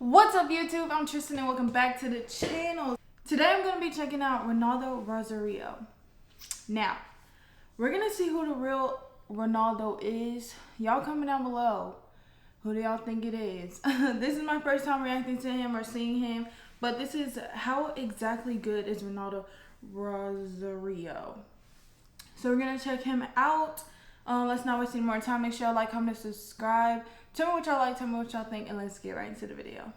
What's up, YouTube? I'm Tristan and welcome back to the channel. Today I'm going to be checking out Ronaldo Nazario. Now, we're going to see who the real Ronaldo is. Y'all comment down below. Who do y'all think it is? This is my first time reacting to him or seeing him. But this is how exactly good is Ronaldo Nazario. So we're going to check him out. Let's not waste any more time. Make sure y'all like, comment, and subscribe. Tell me what y'all like, tell me what y'all think, and let's get right into the video.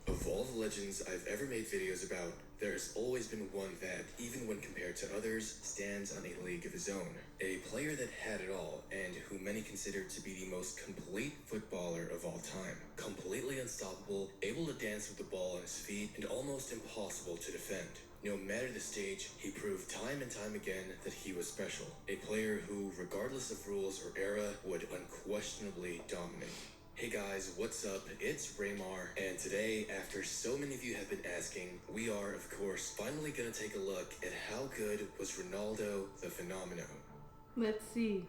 Of all the legends I've ever made videos about, there's always been one that, even when compared to others, stands on a league of his own. A player that had it all, and who many consider to be the most complete footballer of all time. Completely unstoppable, able to dance with the ball on his feet, and almost impossible to defend. No matter the stage, he proved time and time again that he was special. A player who, regardless of rules or era, would unquestionably dominate. Hey guys, what's up? It's Raymar, and today, after so many of you have been asking, we are, of course, finally gonna take a look at how good was Ronaldo the Phenomenon. Let's see.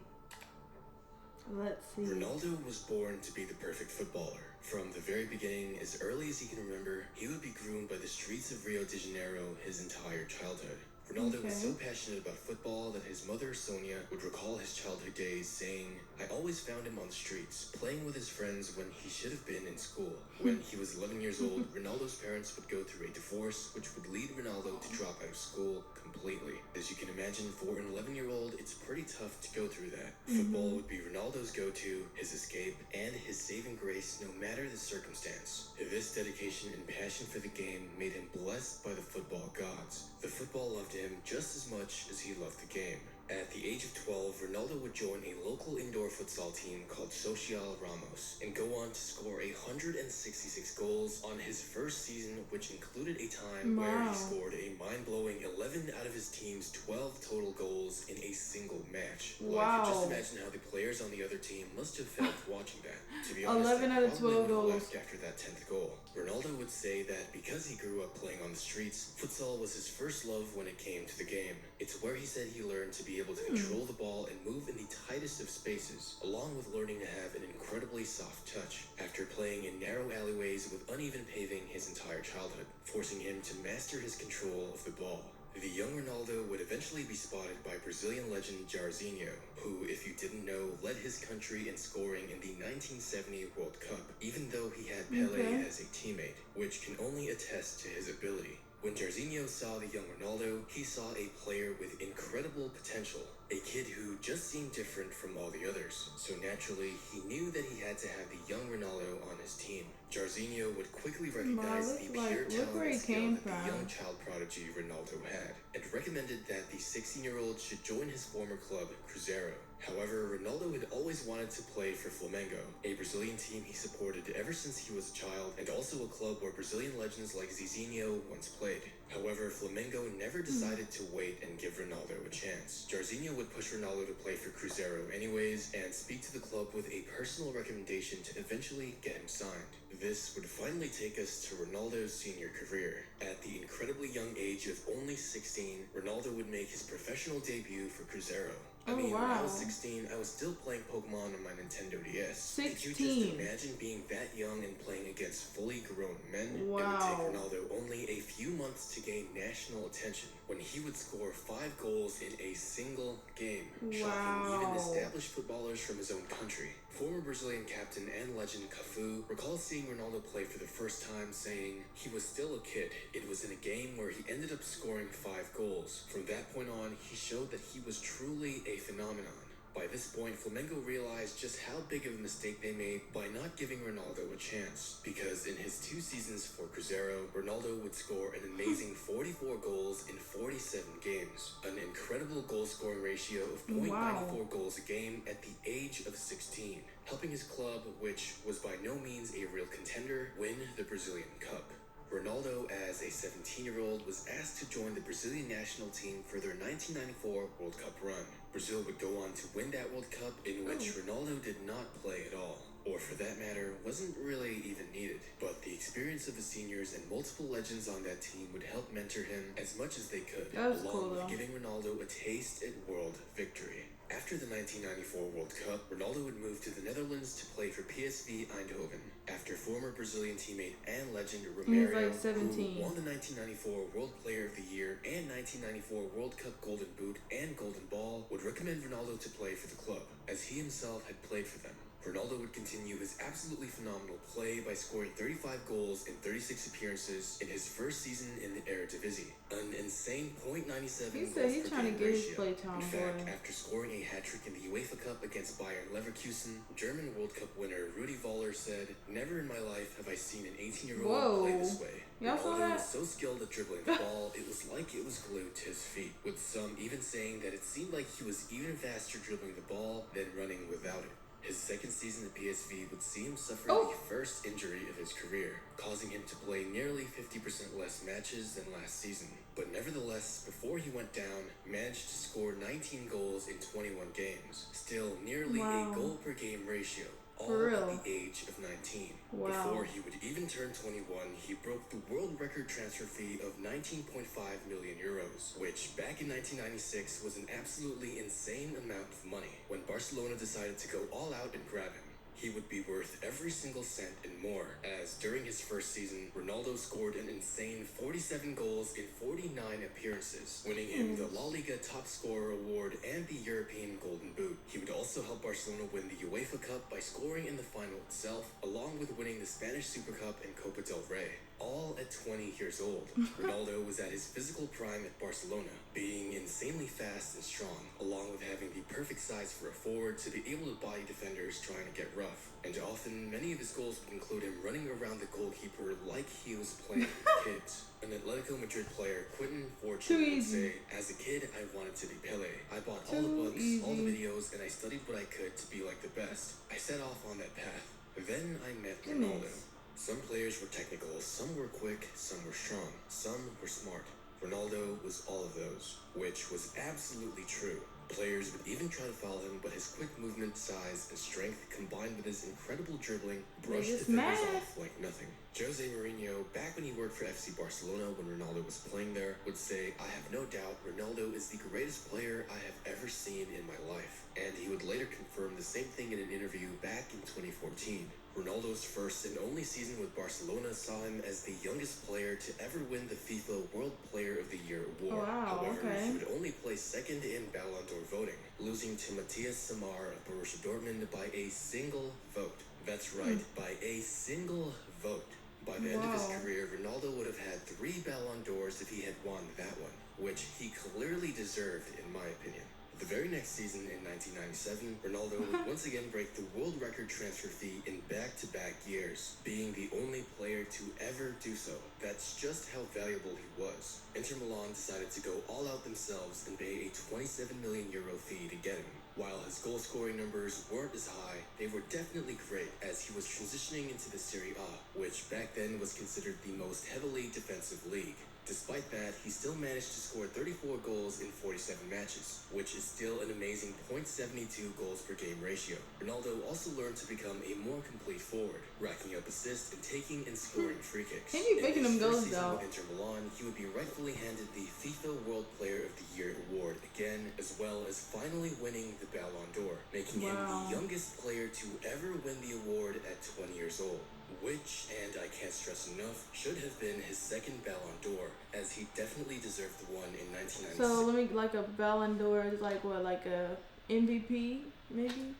Ronaldo was born to be the perfect footballer. From the very beginning, as early as he can remember, he would be groomed by the streets of Rio de Janeiro his entire childhood. Ronaldo was so passionate about football that his mother, Sonia, would recall his childhood days saying, "I always found him on the streets, playing with his friends when he should have been in school." When he was 11 years old, Ronaldo's parents would go through a divorce, which would lead Ronaldo to drop out of school completely. As you can imagine, for an 11-year-old, it's pretty tough to go through that. Football would be Ronaldo's go-to, his escape, and his saving grace no matter the circumstance. This dedication and passion for the game made him blessed by the football gods. The football loved him just as much as he loved the game. At the age of 12, Ronaldo would join a local indoor futsal team called Social Ramos and go on to score 166 goals on his first season, which included a time where he scored a mind-blowing 11 out of his team's 12 total goals in a single match. Like, just imagine how the players on the other team must have felt watching that. To be honest, 11 out of 12 goals. Left after that 10th goal. Ronaldo would say that because he grew up playing on the streets, futsal was his first love when it came to the game. It's where he said he learned to be able to control the ball and move in the tightest of spaces, along with learning to have an incredibly soft touch. After playing in narrow alleyways with uneven paving his entire childhood, forcing him to master his control of the ball. The young Ronaldo would eventually be spotted by Brazilian legend Jairzinho, who, if you didn't know, led his country in scoring in the 1970 World Cup, even though he had Pelé as a teammate, which can only attest to his ability. When Jairzinho saw the young Ronaldo, he saw a player with incredible potential, a kid who just seemed different from all the others, so naturally, he knew that he had to have the young Ronaldo on his team. Jairzinho would quickly recognize the pure talent and skill that the young child prodigy Ronaldo had, and recommended that the 16-year-old should join his former club, Cruzeiro. However, Ronaldo had always wanted to play for Flamengo, a Brazilian team he supported ever since he was a child, and also a club where Brazilian legends like Zizinho once played. However, Flamengo never decided to wait and give Ronaldo a chance. Jairzinho would push Ronaldo to play for Cruzeiro anyways, and speak to the club with a personal recommendation to eventually get him signed. This would finally take us to Ronaldo's senior career. At the incredibly young age of only 16, Ronaldo would make his professional debut for Cruzeiro. When I was 16, I was still playing Pokemon on my Nintendo DS. Could you just imagine being that young and playing against fully grown men? It would take Ronaldo only a few months to gain national attention, when he would score 5 goals in a single game, shocking even established footballers from his own country. Former Brazilian captain and legend Cafu recalls seeing Ronaldo play for the first time, saying he was still a kid. It was in a game where he ended up scoring 5 goals. From that point on, he showed that he was truly a phenomenon. By this point, Flamengo realized just how big of a mistake they made by not giving Ronaldo a chance, because in his 2 seasons for Cruzeiro, Ronaldo would score an amazing 44 goals in 47 games, an incredible goal-scoring ratio of .94 goals a game at the age of 16, helping his club, which was by no means a real contender, win the Brazilian Cup. Ronaldo, as a 17-year-old, was asked to join the Brazilian national team for their 1994 World Cup run. Brazil would go on to win that World Cup, in which Ronaldo did not play at all, or for that matter, wasn't really even needed. But the experience experience of the seniors and multiple legends on that team would help mentor him as much as they could, That was along cool, with though. giving Ronaldo a taste at world victory. After the 1994 World Cup, Ronaldo would move to the Netherlands to play for PSV Eindhoven. After former Brazilian teammate and legend Romario, like 17. who won the 1994 World Player of the Year and 1994 World Cup Golden Boot and Golden Ball, would recommend Ronaldo to play for the club, as he himself had played for them. Ronaldo would continue his absolutely phenomenal play by scoring 35 goals in 36 appearances in his first season in the Eredivisie, an insane .97 He said goals he's per trying to game get his ratio. play time, In fact, boy. after scoring a hat-trick in the UEFA Cup against Bayern Leverkusen, German World Cup winner Rudi Voller said, "Never in my life have I seen an 18-year-old play this way. Y'all saw Ronaldo that? was so skilled at dribbling the ball, it was like it was glued to his feet, with some even saying that it seemed like he was even faster dribbling the ball than running without it." His second season at PSV would see him suffer the first injury of his career, causing him to play nearly 50% less matches than last season. But nevertheless, before he went down, managed to score 19 goals in 21 games, still nearly a goal per game ratio, all at the age of 19. Before he would even turn 21, he broke the world record transfer fee of 19.5 million euros, which back in 1996 was an absolutely insane amount of money. When Barcelona decided to go all out and grab him, he would be worth every single cent and more, as during his first season, Ronaldo scored an insane 47 goals in 49 appearances, winning him the La Liga Top Scorer Award and the European Golden Boot. He would also help Barcelona win the UEFA Cup by scoring in the final itself, along with winning the Spanish Super Cup and Copa del Rey. All at 20 years old, Ronaldo was at his physical prime at Barcelona, being insanely fast and strong, along with having the perfect size for a forward to be able to body defenders trying to get rough. And often, many of his goals would include him running around the goalkeeper like he was playing with kids. An Atletico Madrid player, Quentin Fortune, would say, "As a kid, I wanted to be Pele. I bought all the books, all the videos, and I studied what I could to be like the best. I set off on that path. Then I met Ronaldo. Some players were technical, some were quick, some were strong, some were smart. Ronaldo was all of those, which was absolutely true. Players would even try to foul him, but his quick movement, size, and strength, combined with his incredible dribbling, brushed defenders off like nothing." Jose Mourinho, back when he worked for FC Barcelona when Ronaldo was playing there, would say, "I have no doubt Ronaldo is the greatest player I have ever seen in my life." And he would later confirm the same thing in an interview back in 2014. Ronaldo's first and only season with Barcelona saw him as the youngest player to ever win the FIFA World Player of the Year award. However, he would only place second in Ballon d'Or voting, losing to Matthias Samar of Borussia Dortmund by a single vote. That's right, by a single vote. By the end of his career, Ronaldo would have had 3 Ballon d'Ors if he had won that one, which he clearly deserved in my opinion. The very next season, in 1997, Ronaldo would once again break the world record transfer fee in back-to-back years, being the only player to ever do so. That's just how valuable he was. Inter Milan decided to go all out themselves and pay a 27 million euro fee to get him. While his goal-scoring numbers weren't as high, they were definitely great as he was transitioning into the Serie A, which back then was considered the most heavily defensive league. Despite that, he still managed to score 34 goals in 47 matches, which is still an amazing .72 goals per game ratio. Ronaldo also learned to become a more complete forward, racking up assists and taking and scoring free kicks. Can you making them goals though? With Inter Milan, he would be rightfully handed the FIFA World Player of the Year award again, as well as finally winning the Ballon d'Or, making him the youngest player to ever win the award at 20 years old. Which, and I can't stress enough, should have been his second Ballon d'Or, as he definitely deserved the one in 1996. So let me, like a Ballon d'Or is like what, like a MVP maybe?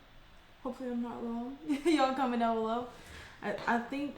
Hopefully I'm not wrong. Y'all comment down below. I think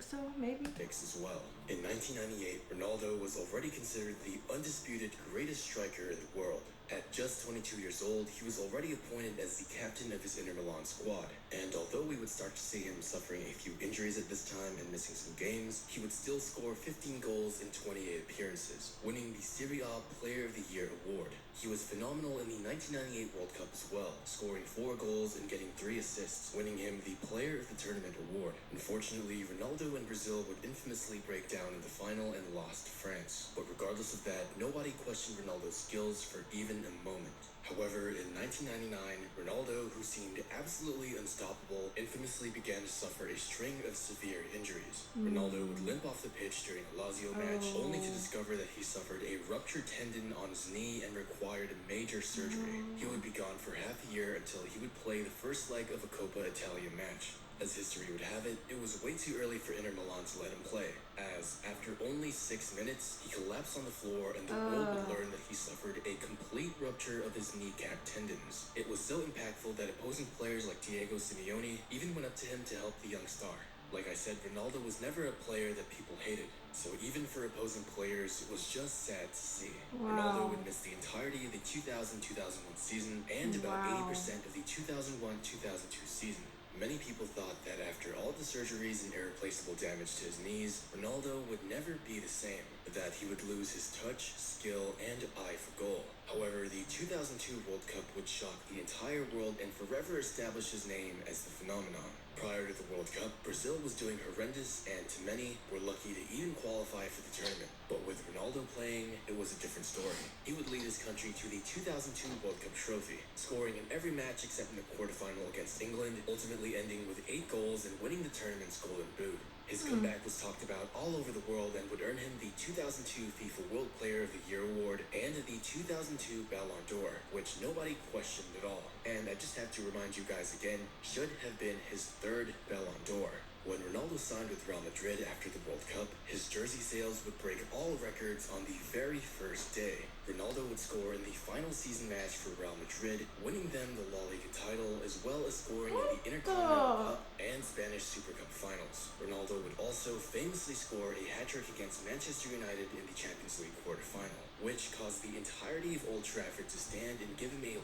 so, maybe. As well. In 1998, Ronaldo was already considered the undisputed greatest striker in the world. At just 22 years old, he was already appointed as the captain of his Inter Milan squad, and although we would start to see him suffering a few injuries at this time and missing some games, he would still score 15 goals in 28 appearances, winning the Serie A Player of the Year award. He was phenomenal in the 1998 World Cup as well, scoring 4 goals and getting 3 assists, winning him the Player of the Tournament award. Unfortunately, Ronaldo and Brazil would infamously break down in the final and lost to France. But regardless of that, nobody questioned Ronaldo's skills for even a moment. However, in 1999, Ronaldo, who seemed absolutely unstoppable, infamously began to suffer a string of severe injuries. Ronaldo would limp off the pitch during a Lazio match, only to discover that he suffered a ruptured tendon on his knee and required a major surgery. He would be gone for half a year until he would play the first leg of a Coppa Italia match. As history would have it, it was way too early for Inter Milan to let him play, as after only 6 minutes, he collapsed on the floor and the world would learn that he suffered a complete rupture of his kneecap tendons. It was so impactful that opposing players like Diego Simeone even went up to him to help the young star. Like I said, Ronaldo was never a player that people hated, so even for opposing players, it was just sad to see. Ronaldo would miss the entirety of the 2000-2001 season and about 80% of the 2001-2002 season. Many people thought that after all the surgeries and irreplaceable damage to his knees, Ronaldo would never be the same, that he would lose his touch, skill, and eye for goal. However, the 2002 World Cup would shock the entire world and forever establish his name as the phenomenon. Prior to the World Cup, Brazil was doing horrendous and to many were lucky to even qualify for the tournament. But with Ronaldo playing, it was a different story. He would lead his country to the 2002 World Cup trophy, scoring in every match except in the quarterfinal against England, ultimately ending with 8 goals and winning the tournament's Golden Boot. His comeback was talked about all over the world and would earn him the 2002 FIFA World Player of the Year award and the 2002 Ballon d'Or, which nobody questioned at all. And I just have to remind you guys again, should have been his 3rd Ballon d'Or. When Ronaldo signed with Real Madrid after the World Cup, his jersey sales would break all records on the very first day. Ronaldo would score in the final season match for Real Madrid, winning them the La Liga title, as well as scoring in the Intercontinental Cup and Spanish Super Cup finals. Ronaldo would also famously score a hat-trick against Manchester United in the Champions League quarterfinal, which caused the entirety of Old Trafford to stand and give him a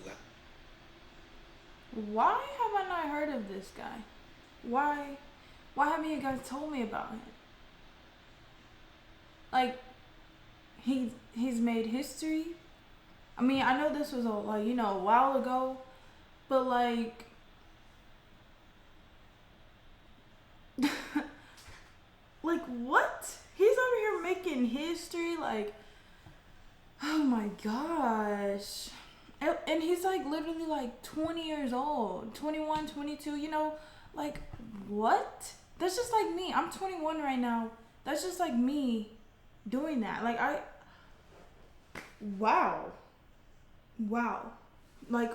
Why have I not heard of this guy? Why haven't you guys told me about him? Like, he's made history. I mean, I know this was a while ago, but like like what? He's over here making history, like, oh my gosh. And he's like literally like 20 years old, 21, 22, like what? That's just like me. I'm 21 right now. That's just like me doing that. Like wow. Like,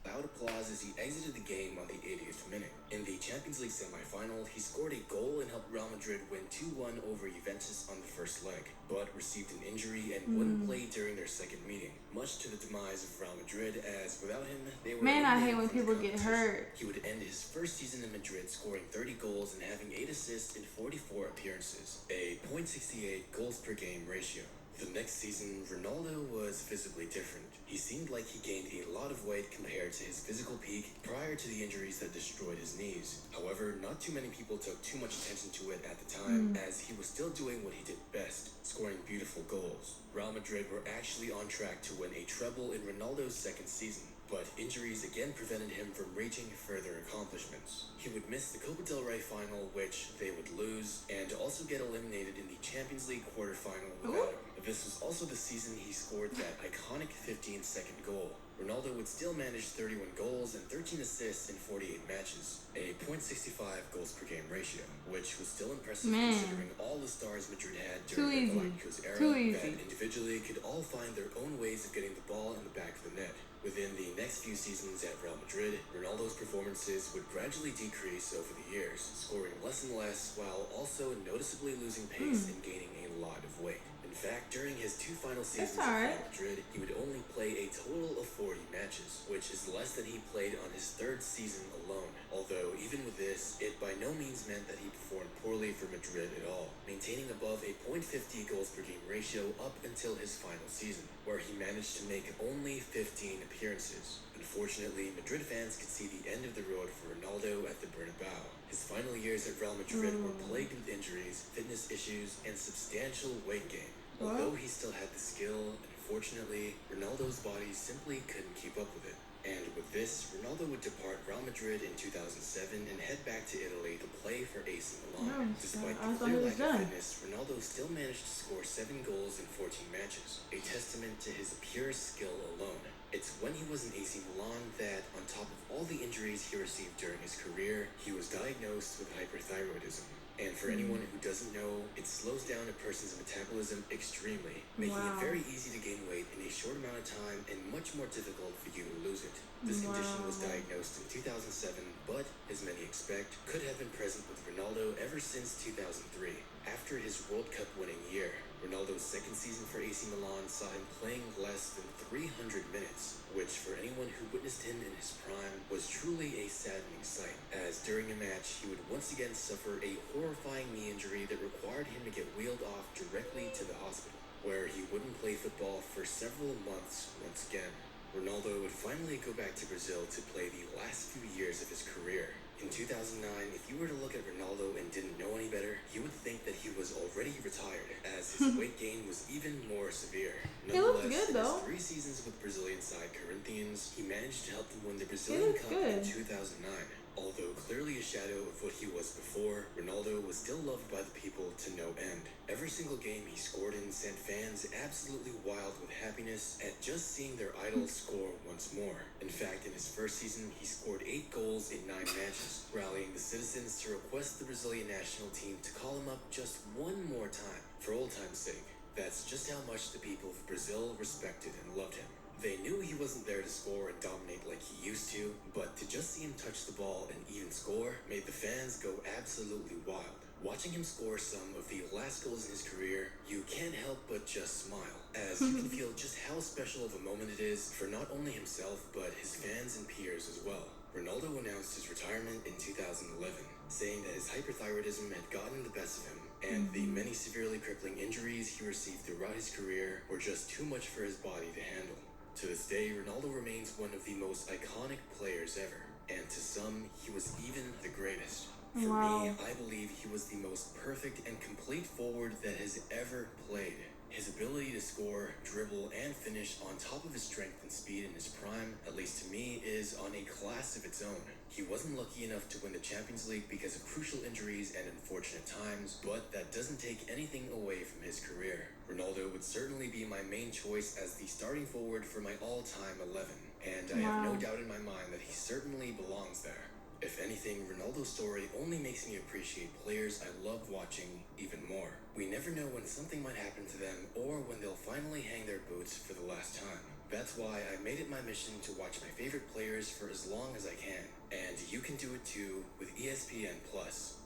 loud applause as he exited the game on the 80th minute. In the Champions League semi-final, he scored a goal and helped Real Madrid win 2-1 over Juventus on the first leg, but received an injury and wouldn't play during their second meeting, much to the demise of Real Madrid, as without him, they were I hate when from the people get hurt. He would end his first season in Madrid scoring 30 goals and having 8 assists in 44 appearances, a .68 goals per game ratio. The next season, Ronaldo was visibly different. He seemed like he gained a lot of weight compared to his physical peak prior to the injuries that destroyed his knees. However, not too many people took too much attention to it at the time, as he was still doing what he did best, scoring beautiful goals. Real Madrid were actually on track to win a treble in Ronaldo's second season, but injuries again prevented him from reaching further accomplishments. He would miss the Copa del Rey final, which they would lose, and also get eliminated in the Champions League quarterfinal without him. This was also the season he scored that iconic 15-second goal. Ronaldo would still manage 31 goals and 13 assists in 48 matches, a .65 goals per game ratio, which was still impressive considering all the stars Madrid had during the Galacticos era that individually could all find their own ways of getting the ball in the back of the net. Within the next few seasons at Real Madrid, Ronaldo's performances would gradually decrease over the years, scoring less and less while also noticeably losing pace and gaining a lot of weight. In fact, during his 2 final seasons at Real Madrid, he would only play a total of 40 matches, which is less than he played on his 3rd season alone. Although, even with this, it by no means meant that he performed poorly for Madrid at all, maintaining above a .50 goals per game ratio up until his final season, where he managed to make only 15 appearances. Unfortunately, Madrid fans could see the end of the road for Ronaldo at the Bernabeu. His final years at Real Madrid were plagued with injuries, fitness issues, and substantial weight gain. Although he still had the skill, unfortunately, Ronaldo's body simply couldn't keep up with it. And with this, Ronaldo would depart Real Madrid in 2007 and head back to Italy to play for AC Milan. Despite the clear lack of fitness, Ronaldo still managed to score 7 goals in 14 matches, a testament to his pure skill alone. It's when he was in AC Milan that, on top of all the injuries he received during his career, he was diagnosed with hyperthyroidism. And for anyone who doesn't know, it slows down a person's metabolism extremely, making it Wow. very easy to gain weight in a short amount of time and much more difficult for you to lose it. This condition was Wow. diagnosed in 2007, but, as many expect, could have been present with Ronaldo ever since 2003. After his World Cup winning year, Ronaldo's second season for AC Milan saw him playing less than 300 minutes, which for anyone who witnessed him in his prime was truly a saddening sight, as during a match he would once again suffer a horrifying knee injury that required him to get wheeled off directly to the hospital, where he wouldn't play football for several months once again. Ronaldo would finally go back to Brazil to play the last few years of his career. In 2009, if you were to look at Ronaldo and didn't know any better, you would think that he was already retired, as his weight gain was even more severe. He looks Nonetheless, good, in though. his 3 seasons with Brazilian side Corinthians, he managed to help them win the Brazilian looks Cup in good. 2009. Although clearly a shadow of what he was before, Ronaldo was still loved by the people to no end. Every single game he scored in sent fans absolutely wild with happiness at just seeing their idol score once more. In fact, in his first season, he scored 8 goals in 9 matches, rallying the citizens to request the Brazilian national team to call him up just one more time, for old time's sake. That's just how much the people of Brazil respected and loved him. They knew he wasn't there to score and dominate like he used to, but to just see him touch the ball and even score made the fans go absolutely wild. Watching him score some of the last goals in his career, you can't help but just smile, as you can feel just how special of a moment it is for not only himself, but his fans and peers as well. Ronaldo announced his retirement in 2011, saying that his hyperthyroidism had gotten the best of him, and the many severely crippling injuries he received throughout his career were just too much for his body to handle. To this day, Ronaldo remains one of the most iconic players ever, and to some, he was even the greatest. For me, I believe he was the most perfect and complete forward that has ever played. His ability to score, dribble, and finish on top of his strength and speed in his prime, at least to me, is on a class of its own. He wasn't lucky enough to win the Champions League because of crucial injuries and unfortunate times, but that doesn't take anything away from his career. Ronaldo would certainly be my main choice as the starting forward for my all-time 11, and I have no doubt in my mind that he certainly belongs there. If anything, Ronaldo's story only makes me appreciate players I love watching even more. We never know when something might happen to them or when they'll finally hang their boots for the last time. That's why I made it my mission to watch my favorite players for as long as I can. And you can do it too with ESPN+.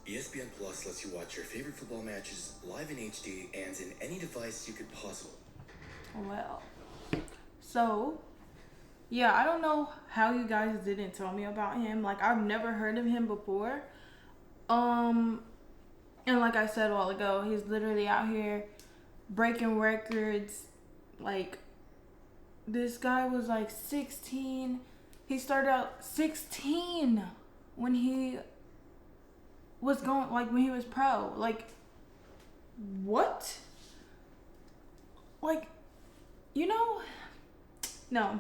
ESPN Plus lets you watch your favorite football matches live in HD and in any device you could possibly. Well, so yeah, I don't know how you guys didn't tell me about him. Like, I've never heard of him before. And like I said a while ago, he's literally out here breaking records. Like, this guy was like 16. He started out 16 when he was going, like, when he was pro. Like, what? Like, you know, no.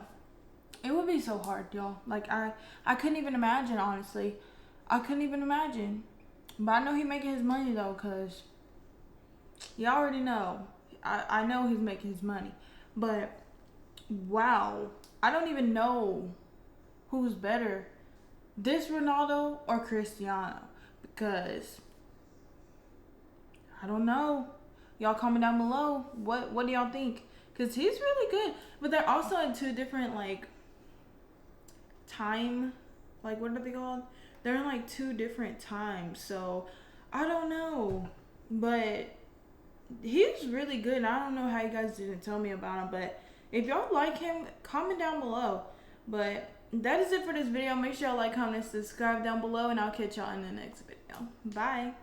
It would be so hard, y'all. Like, I couldn't even imagine, honestly. I couldn't even imagine. But I know he making his money, though, because y'all already know. I know he's making his money. But, wow. I don't even know who's better, this Ronaldo or Cristiano. Because, I don't know. Y'all comment down below. What do y'all think? Because he's really good. But they're also in two different, like, time, like, what are they called? They're in like 2 different times, so I don't know, but he's really good. I don't know how you guys didn't tell me about him, but if y'all like him, comment down below. But that is it for this video. Make sure y'all like, comment, subscribe down below, and I'll catch y'all in the next video. Bye.